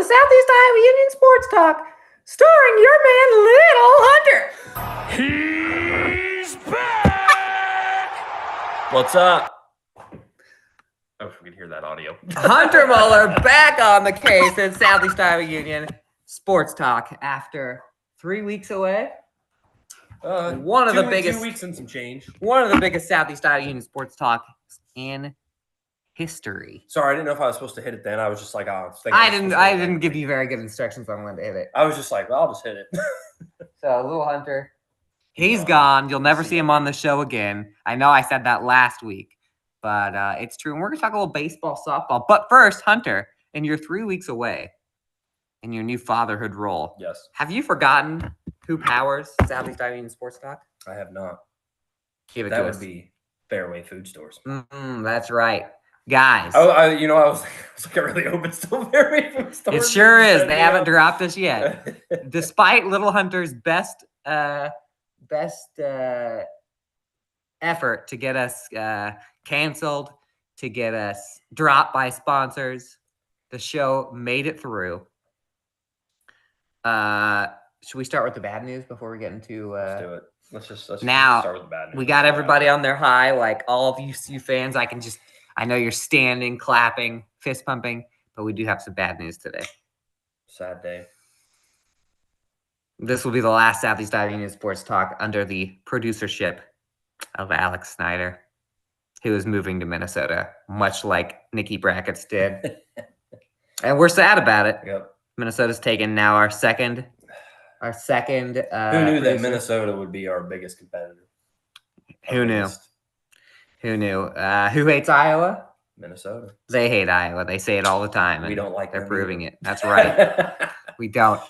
Southeast Iowa Union Sports Talk, starring your man, Little Hunter. He's back! What's up? Oh, we can hear that audio. Hunter Muller back on the case at Southeast Iowa Union Sports Talk after 3 weeks away. One of the biggest 2 weeks and some change. One of the biggest Southeast Iowa Union Sports Talk in history. Sorry, I didn't know if I was supposed to hit it then. I was just like, I didn't give you very good instructions on when to hit it. I was just like, well, I'll just hit it. So, Little Hunter, he's gone. You'll never see him on the show again. I know I said that last week, but it's true. And we're going to talk a little baseball, softball. But first, Hunter, and you're 3 weeks away in your new fatherhood role. Yes. Have you forgotten who powers Southeast Iowa Union Sports Talk? I have not. Give it that to would us. be Fairway Food Stores. That's right. Guys. I was like, I really hope it's still Fairway Food Stores. It sure is. They haven't dropped us yet. Despite Little Hunter's best effort to get us canceled, to get us dropped by sponsors, the show made it through. Should we start with the bad news before we get into let's do it. Let's now start with the bad news. We got everybody on their high, like all of you fans. I know you're standing, clapping, fist pumping, but we do have some bad news today. Sad day. This will be the last Southeast Iowa Union Sports Talk under the producership of Alex Snyder, who is moving to Minnesota, much like Nikki Brackett's did. And we're sad about it. Yep. Minnesota's taken now our second. Who knew that producer. Minnesota would be our biggest competitor? Who knew? Who knew? Who hates Iowa? Minnesota. They hate Iowa. They say it all the time. We don't like They're them proving either. it. That's right. We don't.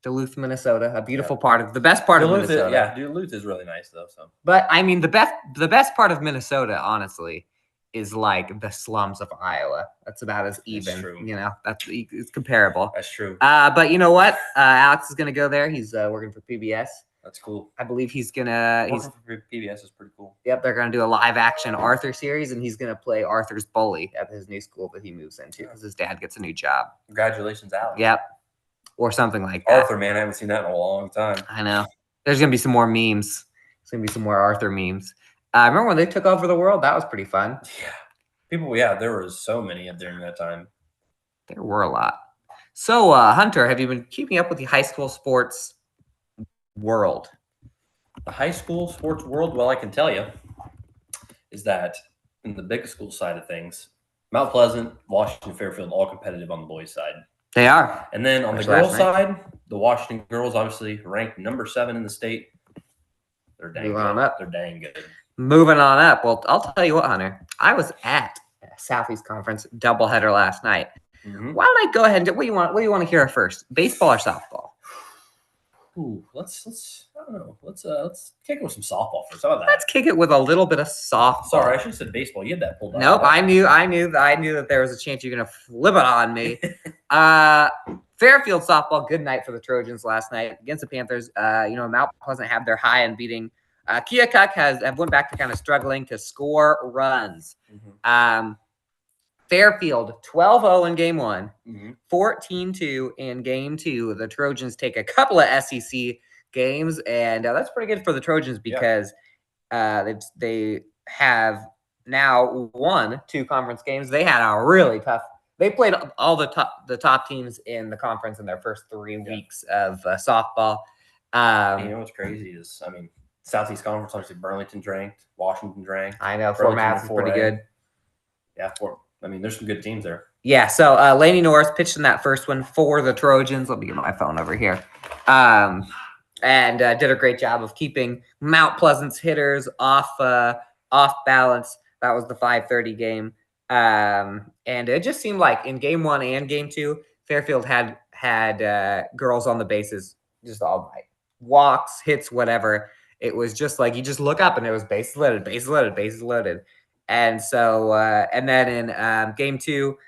Duluth, Minnesota, a beautiful part of the best part of Minnesota. Duluth is really nice though. So, but I mean, the best part of Minnesota, honestly, is like the slums of Iowa. That's about as even. true. You know, it's comparable. that's true. But you know what? Alex is gonna go there. He's working for PBS. That's cool. I believe he's gonna. Working for PBS is pretty cool. Yep, they're gonna do a live action Arthur series, and he's gonna play Arthur's bully at his new school that he moves into because his dad gets a new job. Congratulations, Alex. Yep, or something like that. Arthur, man, I haven't seen that in a long time. I know. There's gonna be some more memes. There's gonna be some more Arthur memes. I remember when they took over the world. That was pretty fun. Yeah. There were so many during that time. There were a lot. So, Hunter, have you been keeping up with the high school sports world? The high school sports world, well, I can tell you, is that in the big school side of things, Mount Pleasant, Washington, Fairfield, all competitive on the boys' side. They are. And then on the girls' side, the Washington girls obviously ranked number 7 in the state. They're dang Moving good. on up. They're dang good. Moving on up. Well, I'll tell you what, Hunter. I was at Southeast Conference doubleheader last night. Mm-hmm. Why don't I go ahead and what do you want to hear first? Baseball or softball? Ooh, let's I don't know. Let's kick it with some softball first. How about that? Let's kick it with a little bit of softball. Sorry, I should have said baseball. You had that pulled out. Nope, I knew that there was a chance you're gonna flip it on me. Fairfield softball, good night for the Trojans last night against the Panthers. Mount Pleasant had their high in beating. Keokuk have went back to kind of struggling to score runs. Mm-hmm. Fairfield 12-0 in game 1, Mm-hmm. 14-2 in game 2. The Trojans take a couple of SEC games, and that's pretty good for the Trojans because they have now won 2 conference games. They had a really tough. They played all the top teams in the conference in their first 3 weeks of softball. You know what's crazy is, I mean, Southeast Conference, obviously Burlington's ranked, Washington's ranked. I know Fort Matt's is pretty good. Yeah, there's some good teams there. Yeah, so Laney Norris pitched in that first one for the Trojans. Let me get my phone over here. And did a great job of keeping Mount Pleasant's hitters off balance. That was the 5:30 game. And it just seemed like in game 1 and game 2, Fairfield had girls on the bases just all night. Walks, hits, whatever. It was just like you just look up and it was bases loaded, bases loaded, bases loaded. And so, and then in game 2,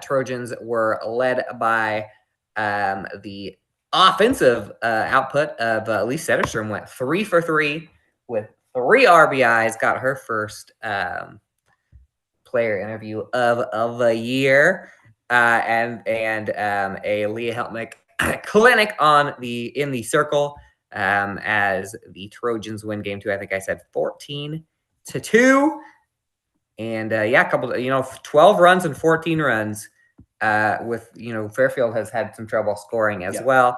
Trojans were led by the offensive output of Elise Sederstrom. Went 3 for 3 with 3 RBIs. Got her first player interview of the year, and a Leah Heltnick clinic in the circle, as the Trojans win game 2. I think I said 14-2. And a couple, 12 runs and 14 runs. With Fairfield has had some trouble scoring as well.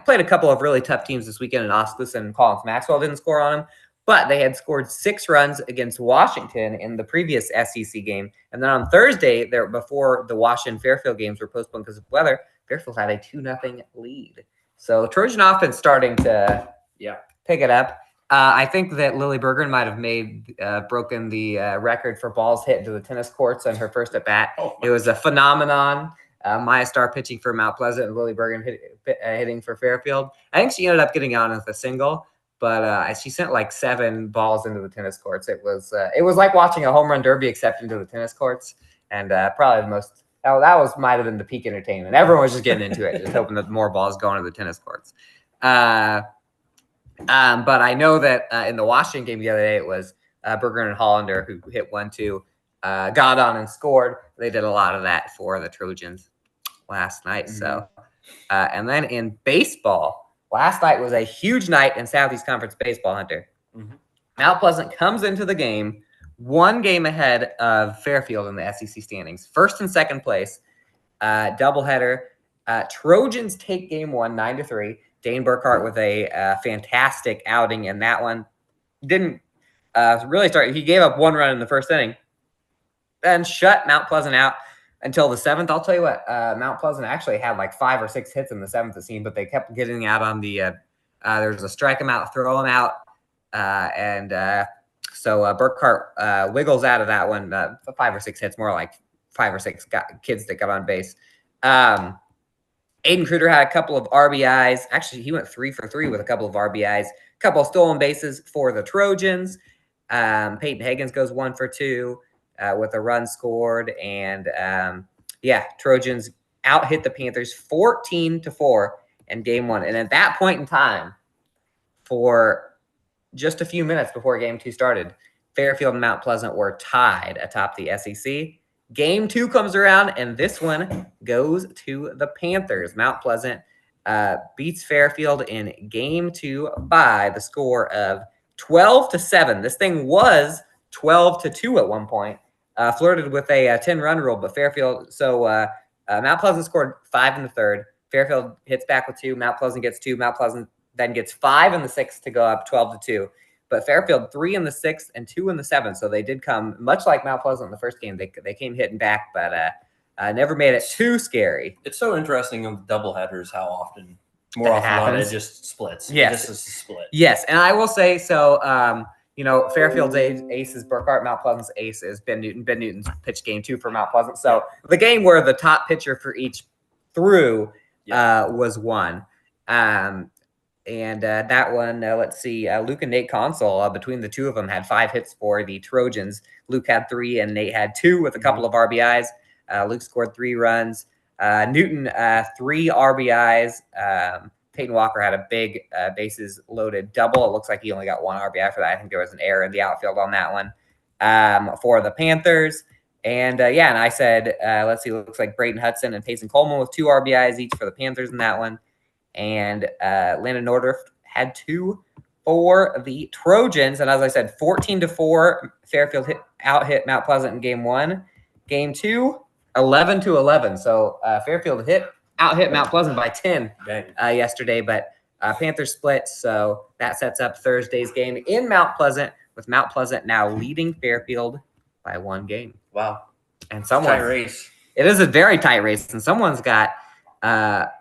Played a couple of really tough teams this weekend in Oscus, and Collins Maxwell didn't score on them, but they had scored 6 runs against Washington in the previous SEC game. And then on Thursday, before the Washington Fairfield games were postponed because of weather, Fairfield had a 2-0 lead. So Trojan offense starting to pick it up. I think that Lily Bergeron might have broken the record for balls hit into the tennis courts on her first at bat. It was a phenomenon. Maya Starr pitching for Mount Pleasant and Lily Bergeron hitting for Fairfield. I think she ended up getting on with a single, but she sent like 7 balls into the tennis courts. It was like watching a home run derby except into the tennis courts, and probably the most. Might have been the peak entertainment. Everyone was just getting into it, just hoping that more balls go into the tennis courts. But I know that in the Washington game the other day, it was Bergeron and Hollander who hit 1-2, got on and scored. They did a lot of that for the Trojans last night. Mm-hmm. So, and then in baseball, last night was a huge night in Southeast Conference baseball, Hunter. Mm-hmm. Mount Pleasant comes into the game 1 game ahead of Fairfield in the SEC standings, first and second place, doubleheader. Trojans take game 1, 9-3. Dane Burkhart with a fantastic outing in that one. Didn't really start. He gave up 1 run in the first inning and shut Mount Pleasant out until the 7th. I'll tell you what, Mount Pleasant actually had like 5 or 6 hits in the 7th, it seemed, but they kept getting out on the there was a strike him out, throw him out, so Burkhart wiggles out of that one. 5 or 6 hits, more like 5 or 6 kids that got on base. Aiden Kruger had a couple of RBIs. Actually, he went 3 for 3 with a couple of RBIs, a couple of stolen bases for the Trojans. Peyton Higgins goes 1 for 2 with a run scored. And Trojans out hit the Panthers 14-4 in game 1. And at that point in time, for just a few minutes before game 2 started, Fairfield and Mount Pleasant were tied atop the SEC. Game 2 comes around, and this one goes to the Panthers. Mount Pleasant beats Fairfield in game 2 by the score of 12-7. This thing was 12-2 at one point. Flirted with a 10-run rule, but Fairfield. So Mount Pleasant scored 5 in the 3rd. Fairfield hits back with 2. Mount Pleasant gets 2. Mount Pleasant then gets 5 in the 6th to go up 12-2. But Fairfield 3 in the 6th and 2 in the 7th. So they did come, much like Mount Pleasant in the first game, they came hitting back, but never made it too scary. It's so interesting on the doubleheaders how often, more often than not, it just splits. Yes. It just is a split. Yes, and I will say, so, Fairfield's ace is Burkhart. Mount Pleasant's ace is Ben Newton. Ben Newton's pitched game 2 for Mount Pleasant. So the game where the top pitcher for each threw was won. And that one, let's see, Luke and Nate Consul, between the two of them, had 5 hits for the Trojans. Luke had 3 and Nate had 2 with a couple of RBIs. Luke scored 3 runs. Newton, 3 RBIs. Peyton Walker had a big bases loaded double. It looks like he only got 1 RBI for that. I think there was an error in the outfield on that one for the Panthers. And and I said, let's see, it looks like Braden Hudson and Payson Coleman with 2 RBIs each for the Panthers in that one. And Landon Nordorf had 2 for the Trojans. And as I said, 14-4, Fairfield hit Mount Pleasant in game 1. Game 2, 11-11. So Fairfield out hit Mount Pleasant by 10 yesterday, but Panthers split. So that sets up Thursday's game in Mount Pleasant, with Mount Pleasant now leading Fairfield by 1 game. Wow. And tight race. It is a very tight race, and someone's got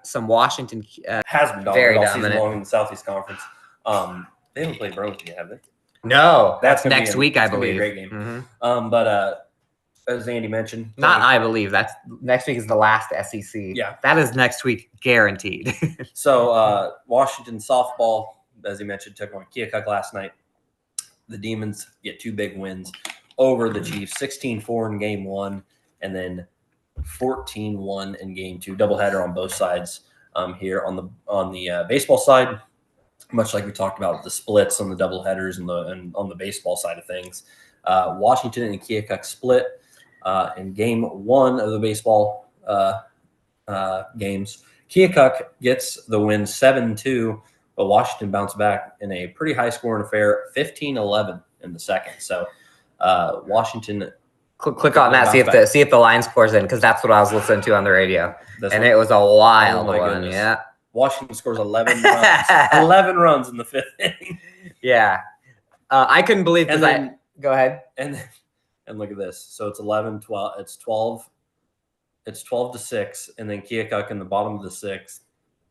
some Washington has been very all dominant season long in the Southeast Conference. They haven't played Burlington yet, have they? No, that's next week, I believe. Be a great game. Mm-hmm. But as Andy mentioned, I believe that's next week is the last SEC. Yeah, that is next week guaranteed. So Washington softball, as he mentioned, took on Keokuk last night. The Demons get 2 big wins over the Chiefs, 16-4 in game 1, and then 14-1 in game 2. Doubleheader on both sides here on the baseball side, much like we talked about the splits on the doubleheaders and on the baseball side of things. Washington and Keokuk split in game 1 of the baseball games. Keokuk gets the win 7-2, but Washington bounced back in a pretty high-scoring affair, 15-11 in the second. So Washington. Click on that. See if the line scores in, because that's what I was listening to on the radio, it was a wild one. Goodness. Yeah, Washington scores 11 runs. 11 runs in the 5th inning. Yeah, I couldn't believe. Go ahead. And look at this. So it's 11-12. It's 12. It's 12-6, and then Keokuk in the bottom of the 6th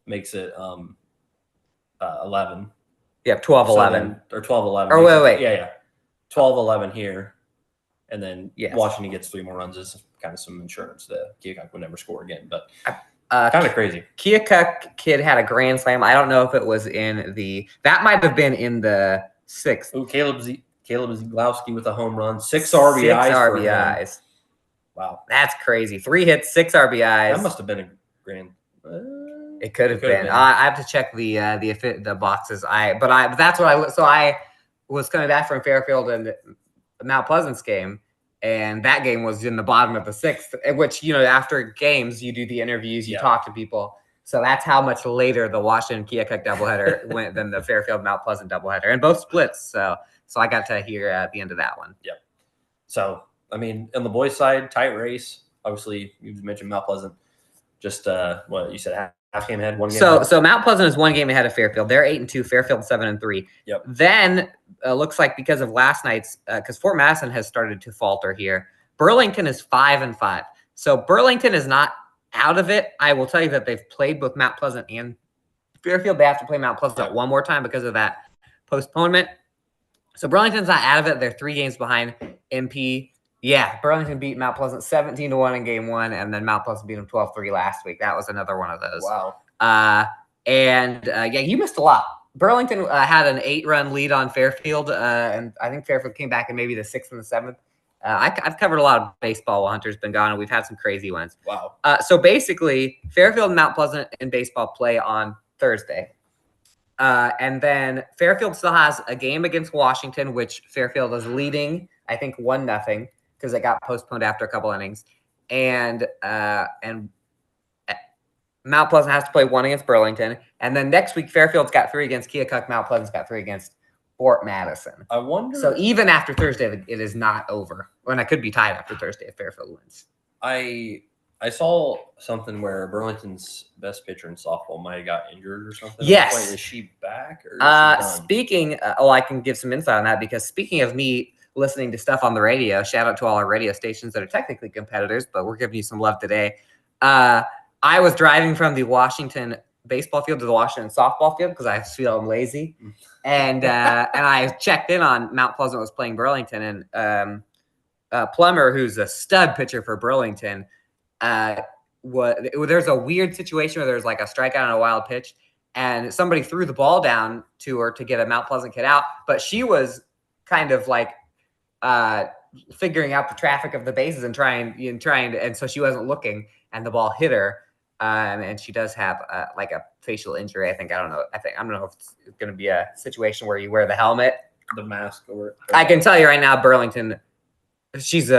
makes it 11. Yeah, 12-11 or 12-11. Or wait. Yeah. 12-11 here. And then yes. Washington gets 3 more runs as kind of some insurance that Keokuk would never score again. But kind of crazy. Keokuk kid had a grand slam. I don't know if it was that might have been in the 6th. Oh, Caleb Zglowski with a home run. 6 RBIs. 6 RBIs. Wow. That's crazy. 3 hits, 6 RBIs. That must have been a grand. It could have been. I have to check the boxes. But that's what I was coming back from Fairfield and Mount Pleasant's game, and that game was in the bottom of the 6th, which, after games you do the interviews, you talk to people. So that's how much later the Washington Keokuk doubleheader went than the Fairfield Mount Pleasant doubleheader, and both splits. So I got to hear at the end of that one. Yep. So I mean, on the boys' side, tight race. Obviously, you mentioned Mount Pleasant. Just what you said, half game ahead, 1 game. So Mount Pleasant is 1 game ahead of Fairfield. They're 8-2. Fairfield 7-3. Yep. Then looks like because of last night's, because Fort Madison has started to falter here. Burlington is 5-5. So Burlington is not out of it. I will tell you that they've played both Mount Pleasant and Fairfield. They have to play Mount Pleasant one more time because of that postponement. So Burlington's not out of it. They're 3 games behind MP. Yeah, Burlington beat Mount Pleasant 17-1 in game 1, and then Mount Pleasant beat them 12-3 last week. That was another one of those. Wow. You missed a lot. Burlington had an 8-run lead on Fairfield, and I think Fairfield came back in maybe the 6th and the 7th. I've covered a lot of baseball while Hunter's been gone, and we've had some crazy ones. Wow. So basically, Fairfield and Mount Pleasant in baseball play on Thursday. And then Fairfield still has a game against Washington, which Fairfield is leading, I think, 1-0. Because it got postponed after a couple innings, and Mount Pleasant has to play 1 against Burlington, and then next week Fairfield's got 3 against Keokuk. Mount Pleasant's got 3 against Fort Madison. I wonder. So even after Thursday, it is not over. And it could be tied after Thursday if Fairfield wins. I saw something where Burlington's best pitcher in softball might have got injured or something. Yes. Wait, is she back? Or is she done? I can give some insight on that, because speaking of me listening to stuff on the radio, shout out to all our radio stations that are technically competitors, but we're giving you some love today. I was driving from the Washington baseball field to the Washington softball field because I feel I'm lazy, and I checked in on Mount Pleasant was playing Burlington, and Plummer, who's a stud pitcher for Burlington, there's a weird situation where there's like a strikeout on a wild pitch, and somebody threw the ball down to her to get a Mount Pleasant kid out, but she was kind of like figuring out the traffic of the bases and trying, and so she wasn't looking, and the ball hit her, and she does have like a facial injury. I don't know if it's going to be a situation where you wear the helmet, the mask, or I can tell you right now, Burlington, she's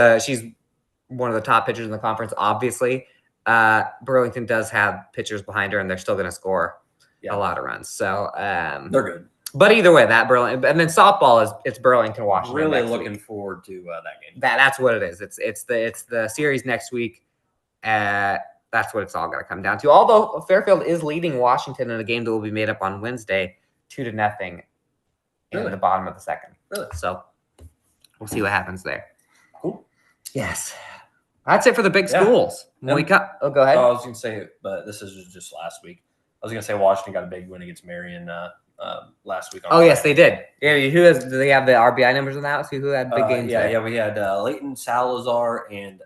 one of the top pitchers in the conference. Obviously, Burlington does have pitchers behind her, and they're still going to score a lot of runs. So they're good. But either way, that Burlington, and then softball it's Burlington, Washington. Really looking forward to that game. That's what it is. It's the series next week. That's what it's all going to come down to. Although Fairfield is leading Washington in a game that will be made up on Wednesday, 2-0 in the bottom of the 2nd. Really? So we'll see what happens there. Cool. Yes, that's it for the big schools. When we go ahead. I was going to say, but this is just last week. I was going to say Washington got a big win against Marion last week. Yes, they did. Yeah, do they have the RBI numbers on that? See who had big games? Yeah. We had Leighton Salazar and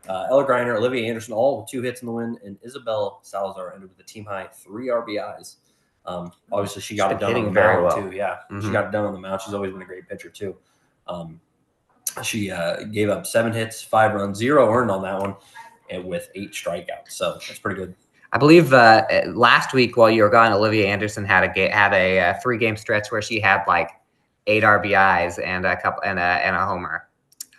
Ella Griner, Olivia Anderson, all with 2 hits in the win, and Isabel Salazar ended with a team high 3 RBIs. Obviously, she got it done on the mound too. Yeah, she got it done on the mound. She's always been a great pitcher too. She gave up 7 hits, 5 runs, 0 earned on that one, and with 8 strikeouts. So that's pretty good. I believe last week while you were gone, Olivia Anderson had a 3-game stretch where she had like 8 RBIs and a homer.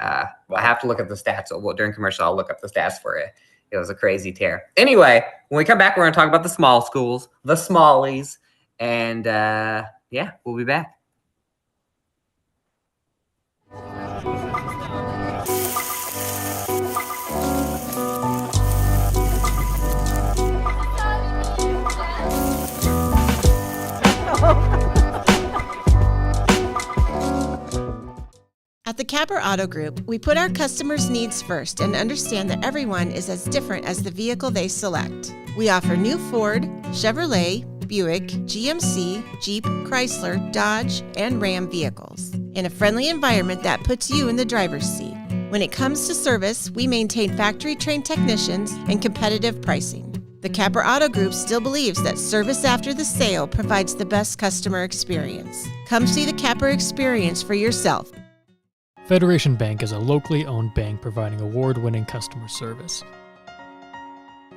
I have to look at the stats. Well, during commercial, I'll look up the stats for it. It was a crazy tear. Anyway, when we come back, we're going to talk about the small schools, the smallies, and yeah, we'll be back. At the Capper Auto Group, we put our customers' needs first and understand that everyone is as different as the vehicle they select. We offer new Ford, Chevrolet, Buick, GMC, Jeep, Chrysler, Dodge, and Ram vehicles in a friendly environment that puts you in the driver's seat. When it comes to service, we maintain factory-trained technicians and competitive pricing. The Capper Auto Group still believes that service after the sale provides the best customer experience. Come see the Capper experience for yourself. Federation Bank is a locally owned bank providing award-winning customer service.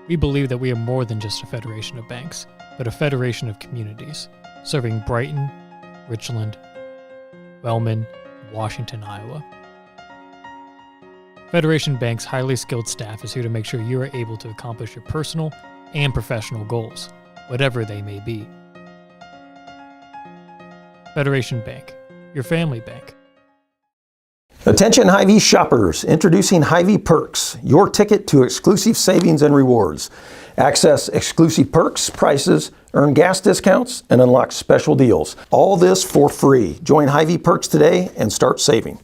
We believe that we are more than just a federation of banks, but a federation of communities, serving Brighton, Richland, Wellman, and Washington, Iowa. Federation Bank's highly skilled staff is here to make sure you are able to accomplish your personal and professional goals, whatever they may be. Federation Bank, your family bank. Attention Hy-Vee shoppers, introducing Hy-Vee Perks, your ticket to exclusive savings and rewards. Access exclusive perks, prices, earn gas discounts, and unlock special deals. All this for free. Join Hy-Vee Perks today and start saving.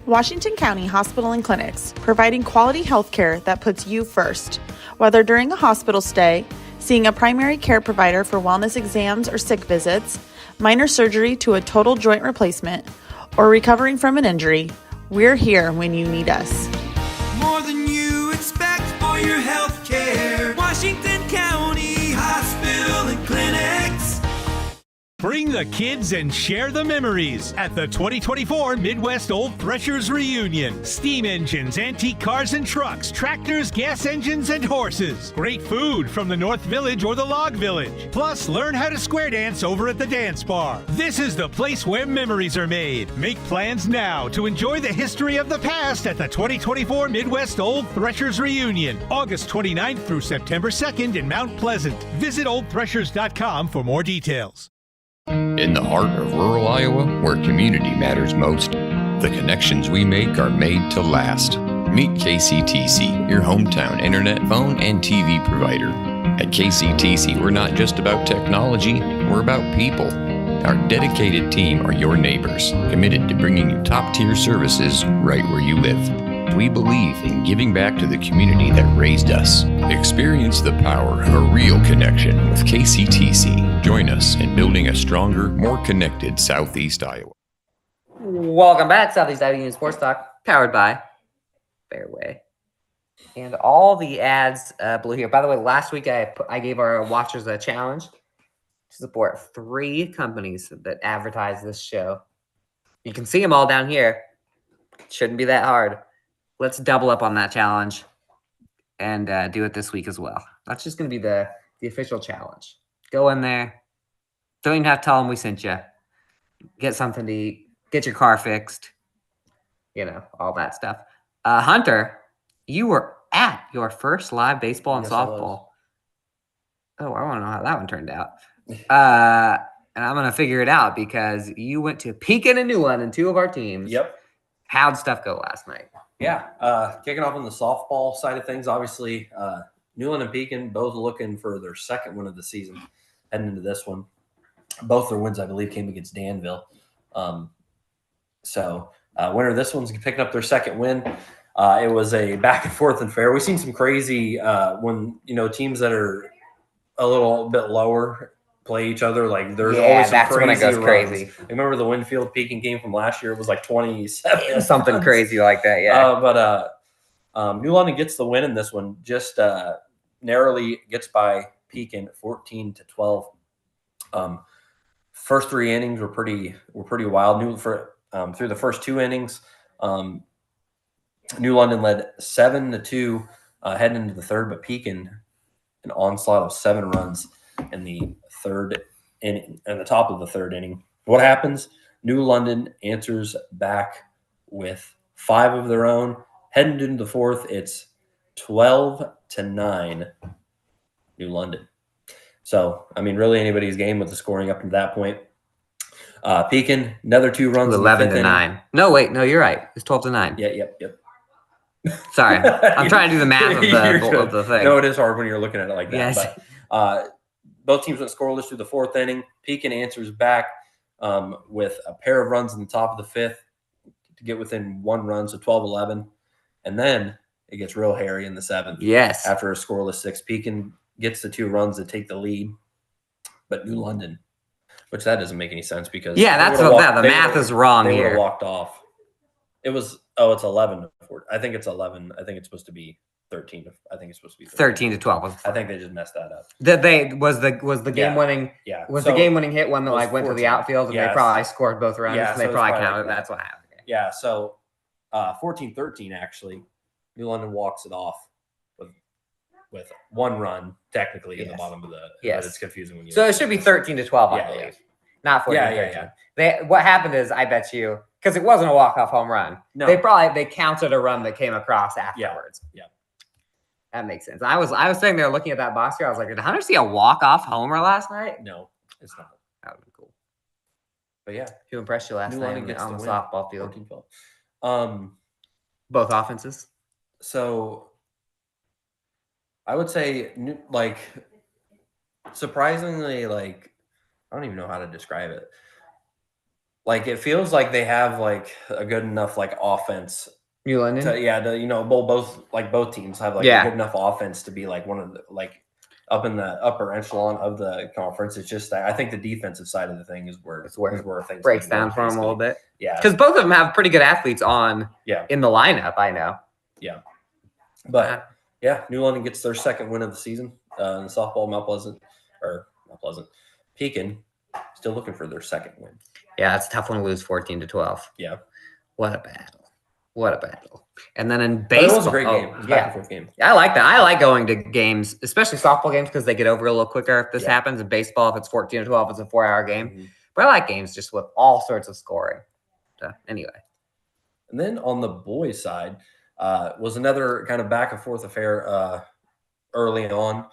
Washington County Hospital and Clinics, providing quality health care that puts you first. Whether during a hospital stay, seeing a primary care provider for wellness exams or sick visits, minor surgery to a total joint replacement, or recovering from an injury, we're here when you need us. More than you expect for your health care. Washington County Hospital and Clinics. Bring the kids and share the memories at the 2024 Midwest Old Threshers Reunion. Steam engines, antique cars and trucks, tractors, gas engines, and horses. Great food from the North Village or the Log Village. Plus, learn how to square dance over at the Dance Bar. This is the place where memories are made. Make plans now to enjoy the history of the past at the 2024 Midwest Old Threshers Reunion, August 29th through September 2nd in Mount Pleasant. Visit oldthreshers.com for more details. In the heart of rural Iowa, where community matters most, the connections we make are made to last. Meet KCTC, your hometown internet, phone, and TV provider. At KCTC, we're not just about technology, we're about people. Our dedicated team are your neighbors, committed to bringing you top-tier services right where you live. We believe in giving back to the community that raised us. Experience the power of a real connection with KCTC. Join us in building a stronger, more connected Southeast Iowa. Welcome back, Southeast Iowa Union Sports Talk, powered by Fairway. And all the ads blew here. By the way, last week I gave our watchers a challenge to support 3 companies that advertise this show. You can see them all down here. Shouldn't be that hard. Let's double up on that challenge and do it this week as well. That's just going to be the official challenge. Go in there. Don't even have to tell them we sent you. Get something to eat. Get your car fixed. You know, all that stuff. Hunter, you were at your first live baseball and softball. Oh, I want to know how that one turned out. And I'm going to figure it out because you went to Pekin and New London, 2 of our teams. Yep. How'd stuff go last night? Yeah, kicking off on the softball side of things, obviously, Newland and Pekin both looking for their second win of the season heading into this one. Both their wins, I believe, came against Danville. So winner of this one's picking up their second win. It was a back and forth affair. We've seen some crazy when, teams that are a little bit lower play each other. Like there's always some that's crazy when it goes runs. crazy. I remember the Winfield Pekin game from last year. It was like 27. Something crazy like that, yeah. But New London gets the win in this one. Just narrowly gets by Pekin 14-12. First 3 innings were pretty wild. Through the first 2 innings, New London led 7-2 heading into the third, but Pekin an onslaught of 7 runs in the third inning, in the top of the third inning. What happens? New London answers back with 5 of their own. Heading into the fourth, it's 12-9 New London. So, I mean, really anybody's game with the scoring up to that point. Pekin, another 2 runs. 11-9. No, wait, no, you're right. It's 12-9. Yeah, yep. Sorry, I'm trying to do the math of the thing. No, it is hard when you're looking at it like that. Yes. But both teams went scoreless through the fourth inning. Pekin answers back with a pair of runs in the top of the fifth to get within 1 run, so 12-11. And then it gets real hairy in the seventh. Yes. After a scoreless 6, Pekin gets the 2 runs to take the lead. But New London, which that doesn't make any sense because Yeah, that's the math is wrong they here. walked off. It was it's 11-4. I think it's 11. I think it's supposed to be 13. I think it's supposed to be 13-12. I think they just messed that up. Was the game winning? Yeah. Was the game winning hit one that it was went to the 14. outfield and Yes. they probably scored both runs Yeah, and so they it's probably probably counted. like That's what happened. Yeah. So 14-13 actually. New London walks it off with 1 run technically in the Yes. bottom of the. Yes. But it's confusing when you. So look it should at be it. 13-12, I Yeah, believe. yeah. Not 14-13. Yeah. What happened is, I bet you, because it wasn't a walk-off home run. No. They counted a run that came across Yeah. afterwards. Yeah. That makes sense. I was sitting there looking at that box here. I was like, did Hunter see a walk-off homer last night? No, it's not. That would be cool. But yeah, Who impressed you last New night London gets on the the win. softball field? 14-12. Both offenses? So I would say surprisingly, I don't even know how to describe it. It feels like they have a good enough offense. New London? Both teams have a good enough offense to be one of the up in the upper echelon of the conference. It's just that I think the defensive side of the thing is where things Breaks can go, down for them a little bit. Yeah, Because both of them have pretty good athletes in the lineup, I know. but New London gets their second win of the season in the softball. Pekin still looking for their second win. Yeah, it's a tough one to lose 14-12. Yeah. What a battle. And then in But baseball. it was a great game. It was a back and forth game. I like that. I like going to games, especially softball games, because they get over a little quicker if this happens. In baseball, if it's 14-12, it's a 4-hour game. Mhm. But I like games just with all sorts of scoring. So anyway. And then on the boys' side was another kind of back and forth affair early on.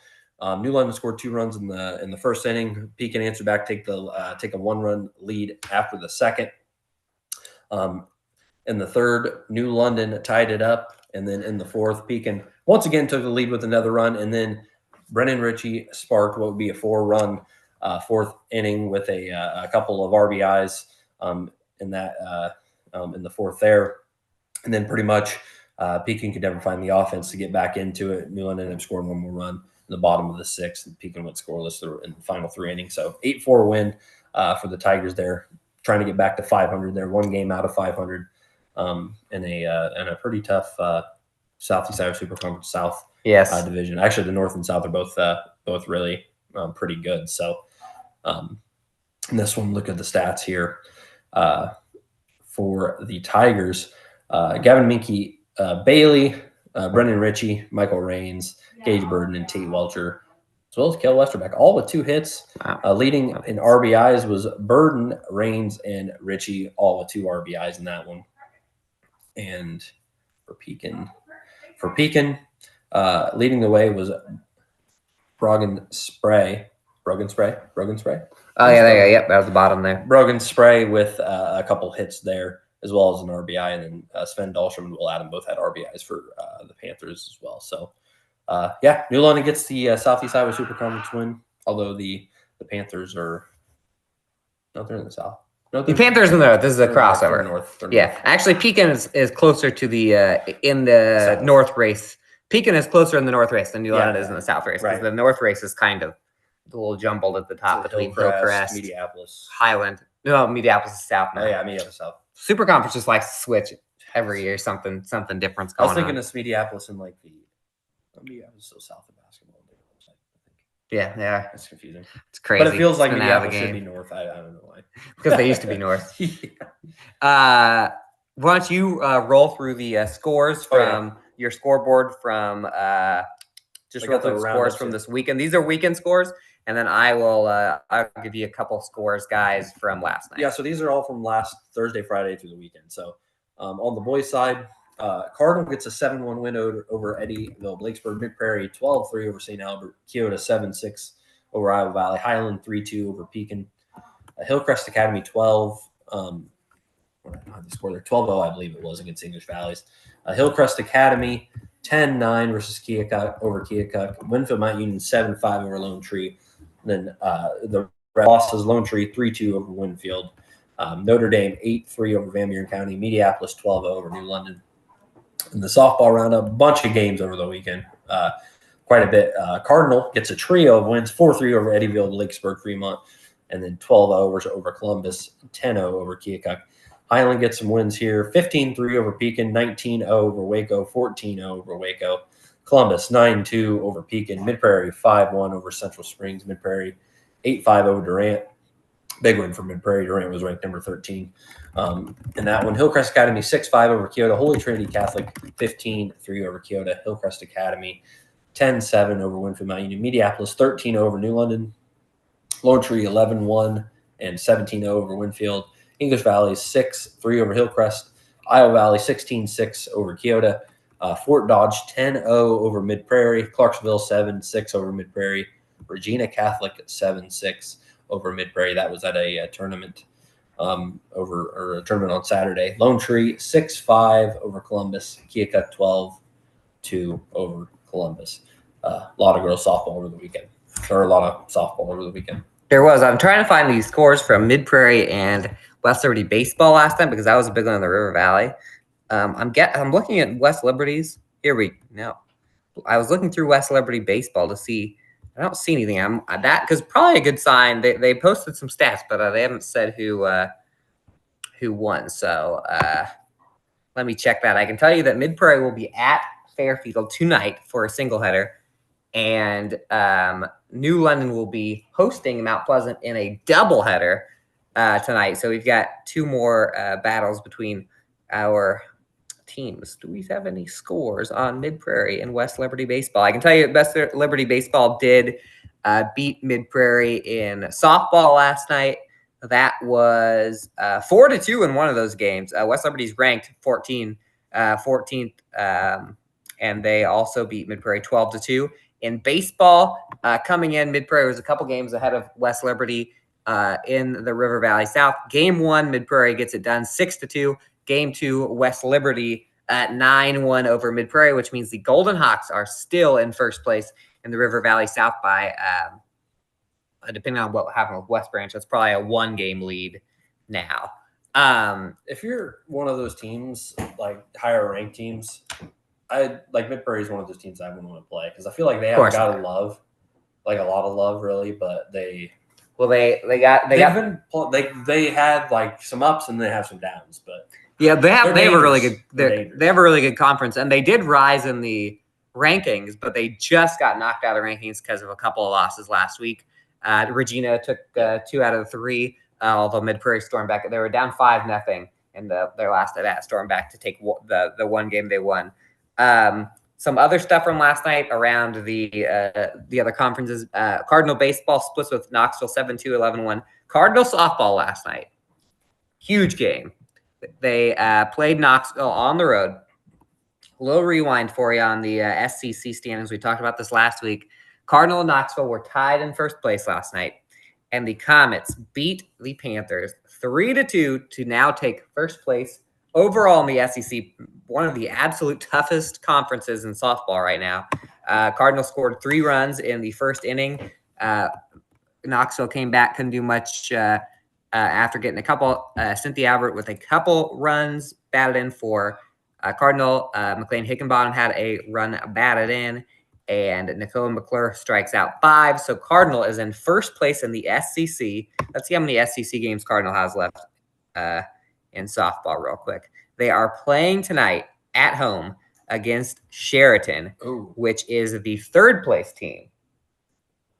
New London scored 2 runs in the first inning. Pekin answered back, take a 1-run lead after the second. In the third, New London tied it up, and then in the fourth, Pekin once again took the lead with another run, and then Brennan Ritchie sparked what would be a 4-run fourth inning with a couple of RBIs in the fourth there, and then pretty much Pekin could never find the offense to get back into it. New London ended up scoring 1 more run in the bottom of the 6th, and Pekin went scoreless in the final 3 innings. So 8-4 win for the Tigers there, trying to get back to 500 there, 1 game out of 500 in a pretty tough Southeast Iowa Super Conference South division. Actually, the North and South are both really pretty good. So in this one, look at the stats here for the Tigers. Gavin Minke, Bailey, Brendan Ritchie, Michael Raines, Gage Burden, and Tate Welcher, as well as Kel Westerbeck, all with 2 hits. Leading in RBIs was Burden, Raines, and Ritchie, all with 2 RBIs in that one. And for Pekin, leading the way was Brogan Spray. Oh, yeah, yep, that was the bottom there. Brogan Spray with a couple hits there, as well as an RBI, and then Sven Dahlstrom and Will Adam both had RBIs for the Panthers as well. So, New London gets the Southeast Iowa Super Conference win, although the Panthers are they're in the South. No, The Panthers in the north. This is a crossover. North. Actually, Pekin is closer to the in the South. north race. Pekin is closer in the north race than New London is in the south race. Because Right. the north race is kind of a little jumbled at the top between Hillcrest, Mediapolis. Highland. No, Mediapolis is south now. Oh yeah, Mediapolis South. Super Conference just likes to switch every year. Something different's I going was thinking on. of Mediapolis and Mediapolis is so south of basketball. Yeah, That's confusing. it's crazy. But it feels like It's been out of Mediapolis the should be game north. I don't know why. because they used to be north. Yeah. Why don't you roll through the scores Oh, yeah. from your scoreboard from just I roll got the through the scores roundups from here. this weekend. These are weekend scores, and then I'll give you a couple scores, guys, from last night. Yeah, so these are all from last Thursday, Friday through the weekend. So On the boys' side, Cardinal gets a 7-1 win over Eddyville, Blakesburg, Mid-Prairie, 12-3 over St. Albert, Keota 7-6 over Iowa Valley, Highland 3-2 over Pekin, Hillcrest Academy 12. I don't have the score there. 12-0, I believe it was, against English Valleys. Hillcrest Academy 10-9 versus Keokuk over Keokuk. Winfield Mount Union 7-5 over Lone Tree. And then the losses: Lone Tree 3-2 over Winfield. Notre Dame 8-3 over Van Buren County. Mediapolis 12-0 over New London. In the softball roundup, a bunch of games over the weekend. Quite a bit. Cardinal gets a trio of wins: 4-3 over Eddyville, Lakesburg, Fremont, and then 12-0 over Columbus, 10-0 over Keokuk. Highland gets some wins here: 15-3 over Pekin, 19-0 over Waco, 14-0 over Waco. Columbus 9-2 over Pekin. Mid-Prairie 5-1 over Central Springs. Mid-Prairie 8-5 over Durant. Big win for Mid-Prairie. Durant was ranked number 13 in that one. Hillcrest Academy 6-5 over Keota. Holy Trinity Catholic 15-3 over Keota. Hillcrest Academy 10-7 over Winfield Mount Union. Mediapolis 13-0 over New London. Lone Tree 11-1 and 17-0 over Winfield. English Valley 6-3 over Hillcrest. Iowa Valley 16-6 over Keota. Fort Dodge 10-0 over Mid-Prairie. Clarksville 7-6 over Mid-Prairie. Regina Catholic 7-6 over Mid-Prairie. That was at a tournament a tournament on Saturday. Lone Tree 6-5 over Columbus. Keokuk 12-2 over Columbus. A lot of girls softball over the weekend, or a lot of softball over the weekend. There was. I'm trying to find these scores from Mid-Prairie and West Liberty baseball last time because that was a big one in the River Valley. I'm looking at West Liberty's. I was looking through West Liberty baseball to see. I don't see anything. Because probably a good sign. They posted some stats, but they haven't said who won. So let me check that. I can tell you that Mid-Prairie will be at Fairfield tonight for a single header, and New London will be hosting Mount Pleasant in a doubleheader tonight. So we've got two more battles between our teams. Do we have any scores on Mid-Prairie and West Liberty baseball? I can tell you West Liberty baseball did beat Mid-Prairie in softball last night. That was 4-2 in one of those games. West Liberty's ranked 14th, and they also beat Mid-Prairie 12-2. In baseball, coming in, Mid-Prairie was a couple games ahead of West Liberty in the River Valley South. Game 1, Mid-Prairie gets it done 6-2. Game 2, West Liberty 9-1 over Mid-Prairie, which means the Golden Hawks are still in first place in the River Valley South by, depending on what happened with West Branch, that's probably a 1-game lead now. If you're one of those teams, like higher ranked teams, Mid-Prairie is one of those teams I wouldn't want to play because I feel like they have got a lot of love, really, but they had like some ups and they have some downs, but yeah, they have a really good conference, and they did rise in the rankings, but they just got knocked out of the rankings because of a couple of losses last week. Regina took 2 out of the 3, although Mid-Prairie stormed back. They were down 5-0 in their last at bat, stormed back to take the one game they won. Some other stuff from last night around the other conferences. Cardinal baseball splits with Knoxville 7-2, 11-1. Cardinal softball last night, huge game. They played Knoxville on the road. A little rewind for you on the SCC standings. We talked about this last week. Cardinal and Knoxville were tied in first place last night, and the Comets beat the Panthers 3-2 to now take first place overall in the SEC, one of the absolute toughest conferences in softball right now. Cardinal scored 3 runs in the first inning. Knoxville came back, couldn't do much after getting a couple. Cynthia Albert with a couple runs batted in for Cardinal. McLean Hickenbottom had a run batted in, and Nicole McClure strikes out 5. So Cardinal is in first place in the SEC. Let's see how many SEC games Cardinal has left in softball real quick. They are playing tonight at home against Sheraton, which is the third place team.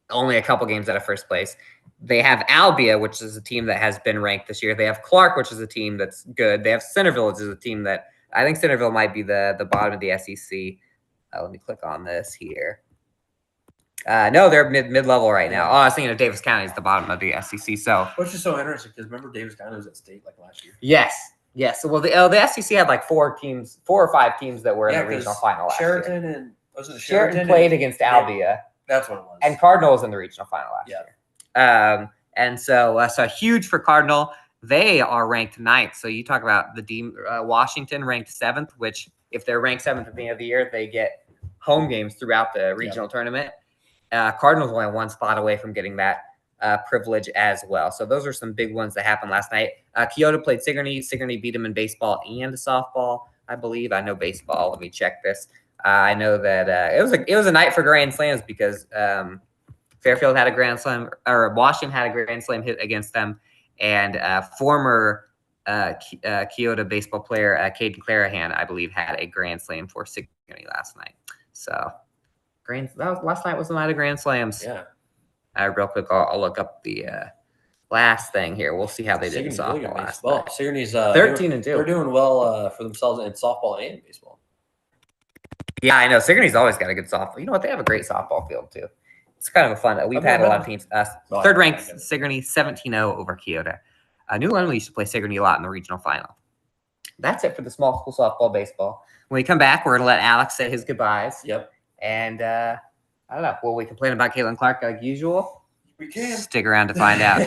Only a couple games out of first place. They have Albia, which is a team that has been ranked this year. They have Clark, which is a team that's good. They have Centerville, which is a team that I think Centerville might be the bottom of the SEC. Let me click on this here. No, they're mid-level right now. Oh, I was thinking of Davis County is the bottom of the SEC. So, which is so interesting because remember Davis County was at state like last year. Yes, Yes. Well, the SEC had like 4 or 5 teams that were in the regional final last year. Sheraton and wasn't it Sheraton played against Albia. That's what it was. And Cardinal was in the regional final last year. And so huge for Cardinal. They are ranked 9th. So you talk about Washington ranked 7th, which if they're ranked 7th at the end of the year, they get home games throughout the regional tournament. Cardinals only 1 spot away from getting that privilege as well. So those are some big ones that happened last night. Kyoto played Sigourney. Sigourney beat them in baseball and softball, I believe. I know baseball. Let me check this. I know that it was a night for grand slams because Fairfield had a grand slam, or Washington had a grand slam hit against them, and former Kyoto baseball player Caden Clarahan, I believe, had a grand slam for Sigourney last night. So last night was the night of grand slams. Yeah. Real quick, I'll look up the last thing here. We'll see how they did in Sigourney's softball last baseball. night. Sigourney's 13-2. They're doing well for themselves in softball and baseball. Yeah, I know. Sigourney's always got a good softball. You know what? They have a great softball field too. It's kind of a fun. We've had a lot of teams. Third ranked Sigourney 17-0 over Kyoto. New London used to play Sigourney a lot in the regional final. That's it for the small school softball baseball. When we come back, we're going to let Alex say his goodbyes. Yep. And I don't know. Will we complain about Caitlin Clark like usual? We can. Stick around to find out.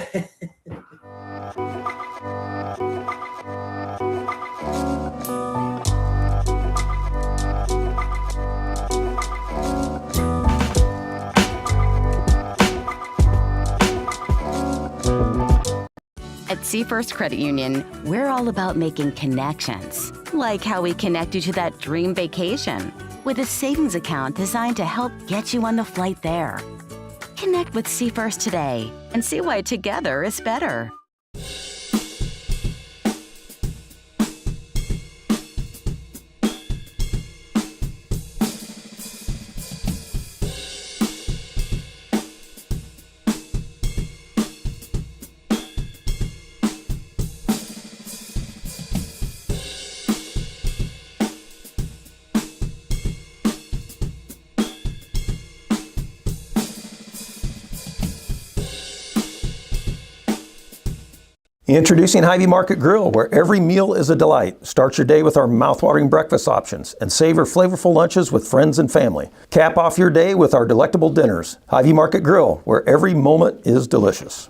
At Seafirst Credit Union, we're all about making connections, like how we connect you to that dream vacation with a savings account designed to help get you on the flight there. Connect with Seafirst today and see why together is better. Introducing Hy-Vee Market Grill, where every meal is a delight. Start your day with our mouthwatering breakfast options and savor flavorful lunches with friends and family. Cap off your day with our delectable dinners. Hy-Vee Market Grill, where every moment is delicious.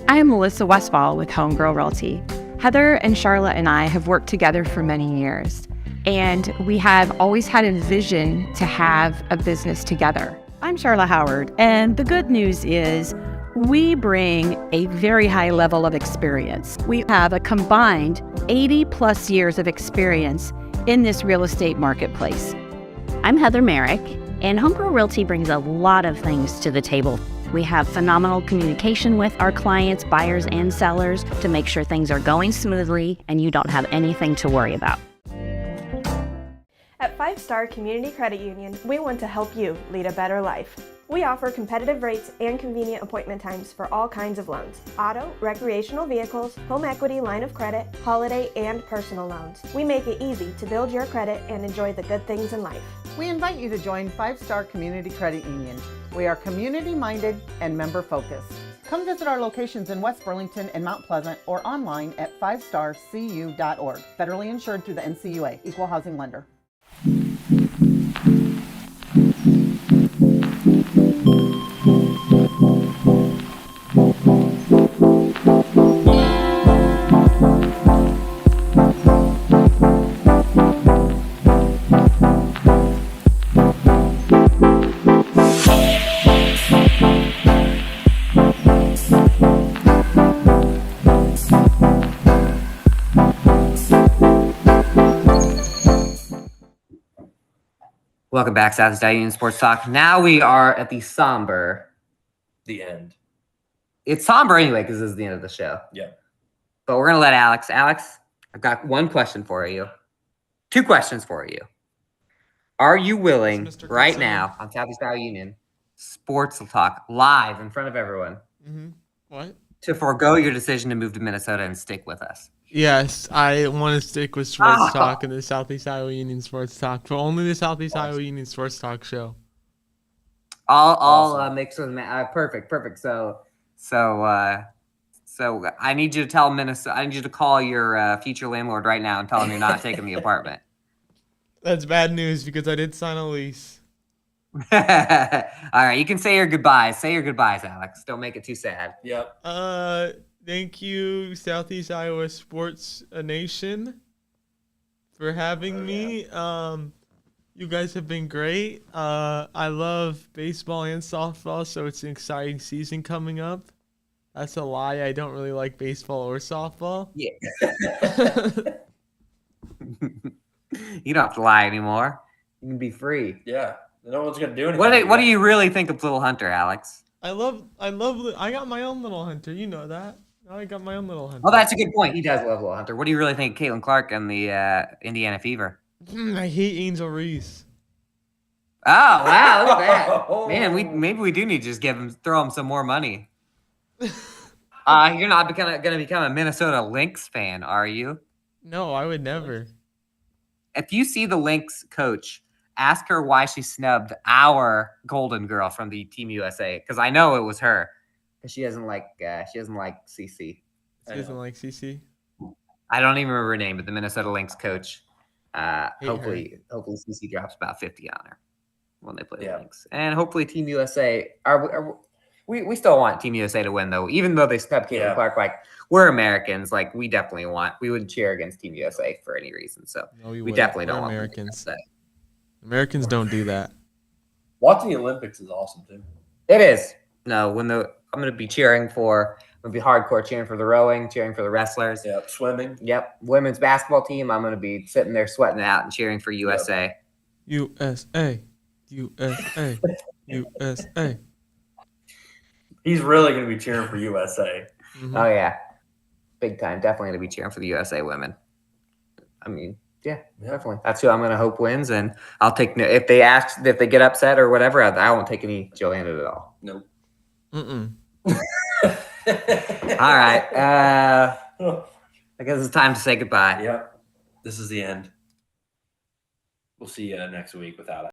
I am Melissa Westfall with Homegirl Realty. Heather and Charlotte and I have worked together for many years, and we have always had a vision to have a business together. I'm Charlotte Howard, and the good news is we bring a very high level of experience. We have a combined 80 plus years of experience in this real estate marketplace. I'm Heather Merrick, and Homegirl Realty brings a lot of things to the table. We have phenomenal communication with our clients, buyers and sellers, to make sure things are going smoothly and you don't have anything to worry about. At 5 Star Community Credit Union, we want to help you lead a better life. We offer competitive rates and convenient appointment times for all kinds of loans: auto, recreational vehicles, home equity, line of credit, holiday, and personal loans. We make it easy to build your credit and enjoy the good things in life. We invite you to join 5 Star Community Credit Union. We are community-minded and member-focused. Come visit our locations in West Burlington and Mount Pleasant or online at 5starcu.org. Federally insured through the NCUA, Equal Housing Lender. Welcome back, Southeast Iowa Union Sports Talk. Now we are at the somber. The end. It's somber anyway because this is the end of the show. Yeah. But we're going to let Alex. Alex, I've got one question for you. 2 questions for you. Are you willing right now on Southeast Iowa Union Sports Talk live in front of everyone What? to forego your decision to move to Minnesota and stick with us? Yes, I want to stick with Sports Talk and the Southeast Iowa Union Sports Talk, for only the Southeast Iowa Union Sports Talk show. I'll mix with perfect. So So I need you to tell Minnesota. I need you to call your future landlord right now and tell him you're not taking the apartment. That's bad news because I did sign a lease. All right, you can say your goodbyes. Say your goodbyes, Alex. Don't make it too sad. Yep. Thank you, Southeast Iowa Sports Nation, for having me. You guys have been great. I love baseball and softball, so it's an exciting season coming up. That's a lie. I don't really like baseball or softball. Yeah. You don't have to lie anymore. You can be free. Yeah. No one's gonna do anything. What do you really think of Little Hunter, Alex? I got my own little hunter. You know that. I got my own little hunter. Oh, that's a good point. He does love Little Hunter. What do you really think of Caitlin Clark and the Indiana Fever? I hate Angel Reese. Oh wow, look at that. Man, maybe we do need to just throw him some more money. You're not gonna become a Minnesota Lynx fan, are you? No, I would never. If you see the Lynx coach, ask her why she snubbed our golden girl from the Team USA, because I know it was her. Because she doesn't like CC. She doesn't like CC. I don't even remember her name, but the Minnesota Lynx coach. Hopefully CC drops about 50 on her when they play the Lynx, and hopefully Team USA. We still want Team USA to win though, even though they snubbed Caitlin Clark. Like, we're Americans, like we wouldn't cheer against Team USA for any reason. So No, we definitely don't want Americans. Americans don't do that. Watching the Olympics is awesome too. It is. No, I'm gonna be hardcore cheering for the rowing, cheering for the wrestlers. Yep, swimming. Yep, women's basketball team. I'm gonna be sitting there sweating it out and cheering for USA. USA, USA, USA. He's really gonna be cheering for USA. Mm-hmm. Oh yeah, big time. Definitely gonna be cheering for the USA women. I mean, yeah, definitely. That's who I'm gonna hope wins, and I'll take if they get upset or whatever. I won't take any Joanna at all. Nope. Mm-mm. All right. I guess it's time to say goodbye. Yep. This is the end. We'll see you next week without it.